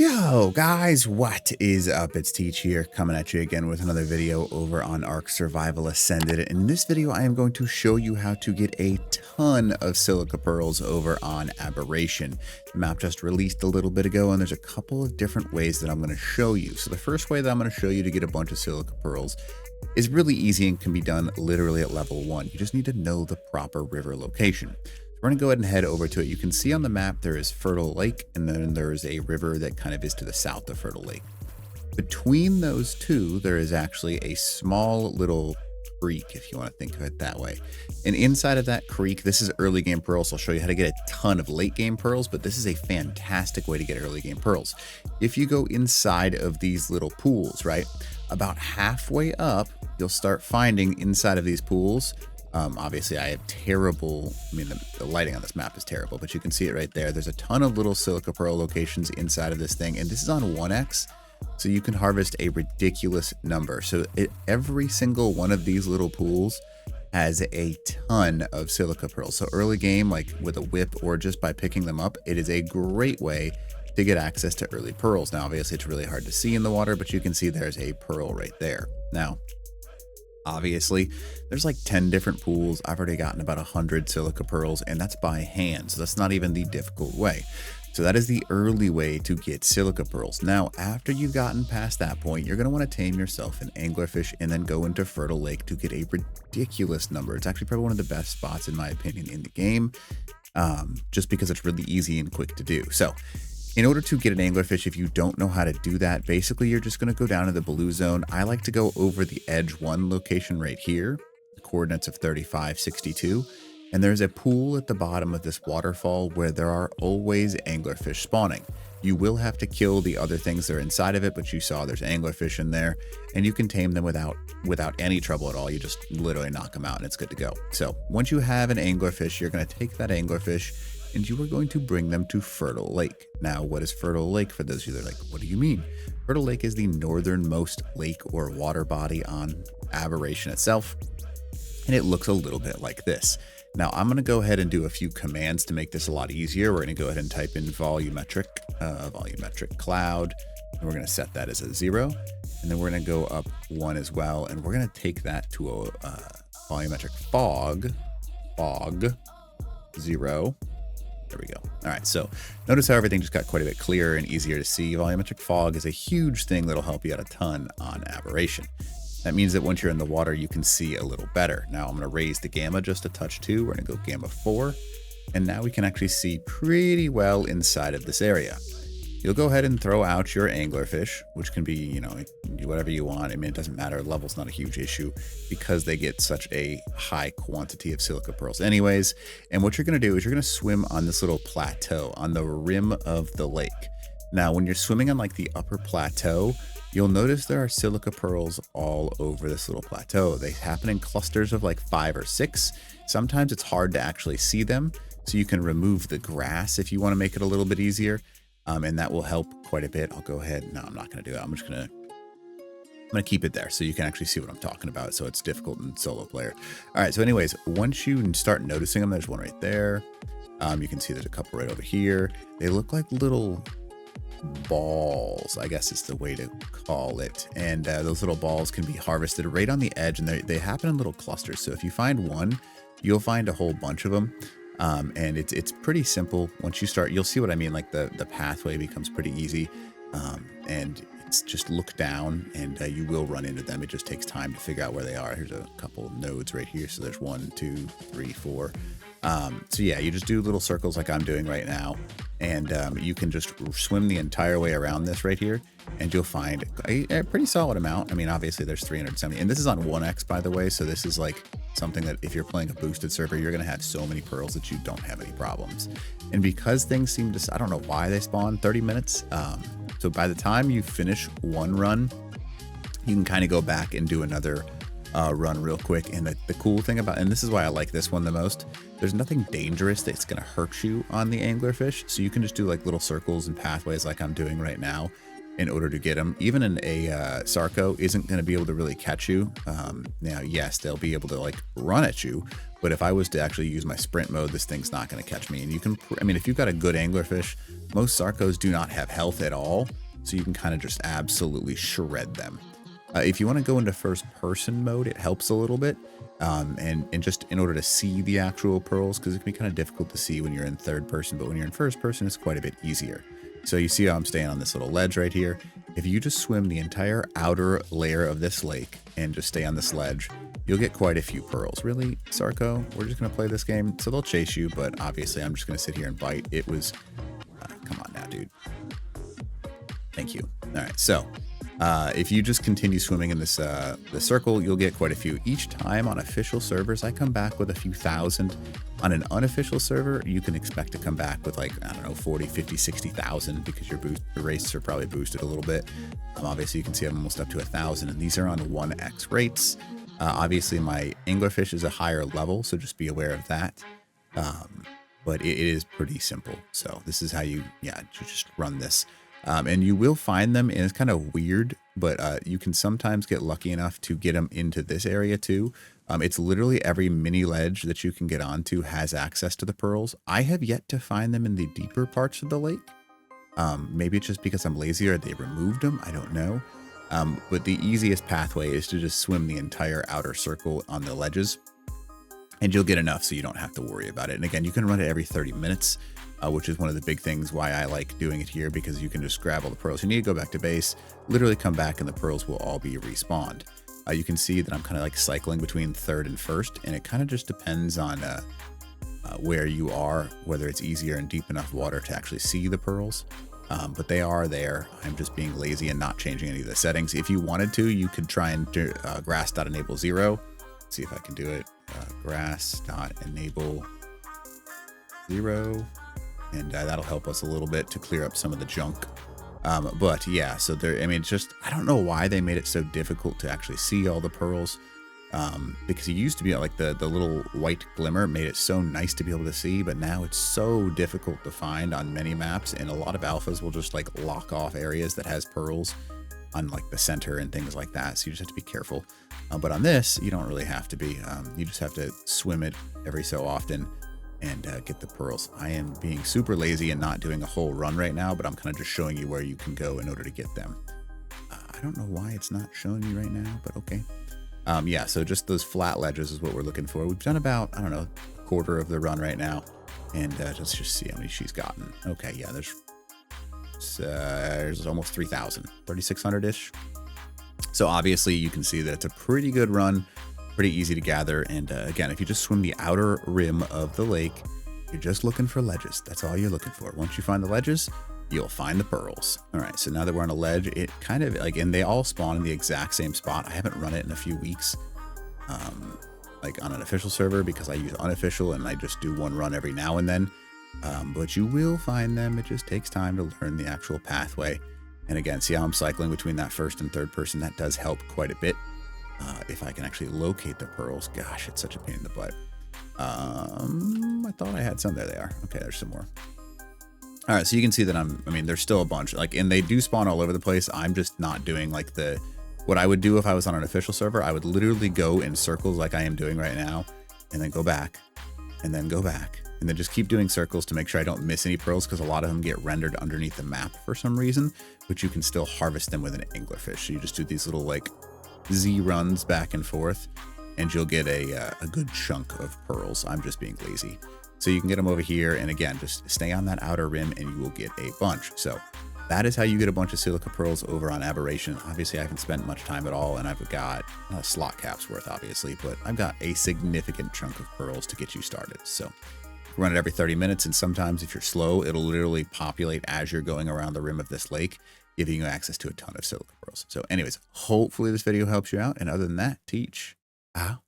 Yo guys, what is up? It's Teach here, coming at you again with another video over on Ark Survival Ascended. In this video, I am going to show you how to get a ton of silica pearls over on Aberration. The map just released a little bit ago, and there's a couple of different ways that I'm going to show you. So the first way that I'm going to show you to get a bunch of silica pearls is really easy and can be done literally at level 1. You just need to know the proper river location. We're going to go ahead and head over to it. You can see on the map there is Fertile Lake, and then there's a river that kind of is to the south of Fertile Lake. Between those two, there is actually a small little creek, if you want to think of it that way. And inside of that creek, this is early game pearls. So I'll show you how to get a ton of late game pearls, but this is a fantastic way to get early game pearls. If you go inside of these little pools, right, about halfway up, you'll start finding inside of these pools. Obviously I have terrible, the lighting on this map is terrible, but you can see it right there. There's a ton of little silica pearl locations inside of this thing, and this is on 1x, so you can harvest a ridiculous number. So every single one of these little pools has a ton of silica pearls. So early game, like with a whip or just by picking them up, it is a great way to get access to early pearls. Now, obviously it's really hard to see in the water, but you can see there's a pearl right there. Now, obviously, there's like 10 different pools. I've already gotten about 100 silica pearls, and that's by hand, so that's not even the difficult way. So that is the early way to get silica pearls. Now, after you've gotten past that point, you're going to want to tame yourself an anglerfish and then go into Fertile Lake to get a ridiculous number. It's actually probably one of the best spots, in my opinion, in the game, just because it's really easy and quick to do. So in order to get an anglerfish, if you don't know how to do that, basically you're just going to go down to the blue zone. I like to go over the edge 1 location right here, the coordinates of 3562. And there's a pool at the bottom of this waterfall where there are always anglerfish spawning. You will have to kill the other things that are inside of it, but you saw there's anglerfish in there, and you can tame them without any trouble at all. You just literally knock them out and it's good to go. So once you have an anglerfish, you're going to take that anglerfish and you are going to bring them to Fertile Lake. Now, what is Fertile Lake? For those of you that are like, what do you mean? Fertile Lake is the northernmost lake or water body on Aberration itself, and it looks a little bit like this. Now, I'm going to go ahead and do a few commands to make this a lot easier. We're going to go ahead and type in volumetric cloud, and we're going to set that as a 0, and then we're going to go up 1 as well, and we're going to take that to a volumetric fog 0. There we go. All right, so notice how everything just got quite a bit clearer and easier to see. Volumetric fog is a huge thing that'll help you out a ton on Aberration. That means that once you're in the water, you can see a little better. Now I'm going to raise the gamma just a touch too. We're going to go gamma 4, and now we can actually see pretty well inside of this area. You'll go ahead and throw out your anglerfish, which can be, you know, whatever you want. I mean, it doesn't matter. Level's not a huge issue because they get such a high quantity of silica pearls anyways. And what you're going to do is you're going to swim on this little plateau on the rim of the lake. Now, when you're swimming on like the upper plateau, you'll notice there are silica pearls all over this little plateau. They happen in clusters of like 5 or 6. Sometimes it's hard to actually see them, so you can remove the grass if you want to make it a little bit easier. And that will help quite a bit. I'll go ahead. No, I'm not going to do it. I'm going to keep it there so you can actually see what I'm talking about. So it's difficult in solo player. All right. So anyways, once you start noticing them, there's one right there. You can see there's a couple right over here. They look like little balls, I guess is the way to call it. And those little balls can be harvested right on the edge, and they happen in little clusters. So if you find one, you'll find a whole bunch of them. And it's pretty simple. Once you start, you'll see what I mean. Like the pathway becomes pretty easy, and it's just look down, and you will run into them. It just takes time to figure out where they are. Here's a couple of nodes right here. So there's 1, 2, 3, 4. So yeah, you just do little circles like I'm doing right now, and you can just swim the entire way around this right here, and you'll find a pretty solid amount. I mean, obviously there's 370, and this is on 1x, by the way. So this is like something that if you're playing a boosted server, you're going to have so many pearls that you don't have any problems. And because things seem to, I don't know why they spawn 30 minutes. So by the time you finish one run, you can kind of go back and do another run real quick. And the cool thing about, and this is why I like this one the most, there's nothing dangerous that's going to hurt you on the anglerfish. So you can just do like little circles and pathways like I'm doing right now. in order to get them. Even a Sarco isn't going to be able to really catch you. Now, yes, they'll be able to like run at you, but if I was to actually use my sprint mode, this thing's not going to catch me. And you can, I mean, if you've got a good anglerfish, most Sarcos do not have health at all, so you can kind of just absolutely shred them. If you want to go into first person mode, it helps a little bit. And just in order to see the actual pearls, because it can be kind of difficult to see when you're in third person, but when you're in first person, it's quite a bit easier. So you see how I'm staying on this little ledge right here. If you just swim the entire outer layer of this lake and just stay on this ledge, you'll get quite a few pearls. Really, Sarco? We're just going to play this game? So they'll chase you, but obviously I'm just going to sit here and bite. It was... come on now, dude. Thank you. All right, so... if you just continue swimming in this the circle, you'll get quite a few. Each time on official servers, I come back with a few thousand. On an unofficial server, you can expect to come back with like, I don't know, 40, 50, 60,000 because your rates are probably boosted a little bit. Obviously, you can see I'm almost up to 1,000, and these are on 1x rates. Obviously, my anglerfish is a higher level, so just be aware of that. But it is pretty simple. So this is how you just run this. And you will find them, and it's kind of weird, but you can sometimes get lucky enough to get them into this area too. It's literally every mini ledge that you can get onto has access to the pearls. I have yet to find them in the deeper parts of the lake. Maybe it's just because I'm lazy or they removed them. I don't know. But the easiest pathway is to just swim the entire outer circle on the ledges, and you'll get enough so you don't have to worry about it. And again, you can run it every 30 minutes. Which is one of the big things why I like doing it here, because you can just grab all the pearls. You need to go back to base, literally come back, and the pearls will all be respawned. You can see that I'm kind of like cycling between third and first, and it kind of just depends on where you are, whether it's easier in deep enough water to actually see the pearls. But they are there. I'm just being lazy and not changing any of the settings. If you wanted to, you could try and do grass.enable 0. Let's see if I can do it. Grass.enable 0. And that'll help us a little bit to clear up some of the junk. But yeah, so there, I mean, it's just, I don't know why they made it so difficult to actually see all the pearls. Because it used to be like the little white glimmer made it so nice to be able to see, but now it's so difficult to find on many maps, and a lot of alphas will just like lock off areas that has pearls on like the center and things like that. So you just have to be careful. But on this, you don't really have to be. You just have to swim it every so often and get the pearls. I am being super lazy and not doing a whole run right now, but I'm kind of just showing you where you can go in order to get them. I don't know why it's not showing me right now, but okay. Yeah, so just those flat ledges is what we're looking for. We've done about, I don't know, a quarter of the run right now, and let's just see how many she's gotten. Okay, yeah, there's almost 3,000, 3,600-ish. So obviously you can see that it's a pretty good run. Pretty easy to gather, and again, if you just swim the outer rim of the lake, you're just looking for ledges. That's all you're looking for. Once you find the ledges, you'll find the pearls. All right, so now that we're on a ledge, it kind of like, and they all spawn in the exact same spot. I haven't run it in a few weeks, like on an official server, because I use unofficial and I just do one run every now and then. But you will find them. It just takes time to learn the actual pathway. And again, see how I'm cycling between that first and third person? That does help quite a bit. If I can actually locate the pearls. Gosh, it's such a pain in the butt. I thought I had some. There they are. Okay, there's some more. All right, so you can see that I mean, there's still a bunch. Like, and they do spawn all over the place. I'm just not doing like what I would do if I was on an official server. I would literally go in circles like I am doing right now, and then go back, and then go back, and then just keep doing circles to make sure I don't miss any pearls, because a lot of them get rendered underneath the map for some reason, but you can still harvest them with an anglerfish. So you just do these little like Z runs back and forth, and you'll get a good chunk of pearls. I'm just being lazy. So you can get them over here, and again, just stay on that outer rim and you will get a bunch. So that is how you get a bunch of silica pearls over on Aberration. Obviously I haven't spent much time at all, and I've got a slot cap's worth obviously, but I've got a significant chunk of pearls to get you started. So run it every 30 minutes, and sometimes if you're slow, it'll literally populate as you're going around the rim of this lake, giving you access to a ton of silica pearls. So anyways, hopefully this video helps you out. And other than that, teach out.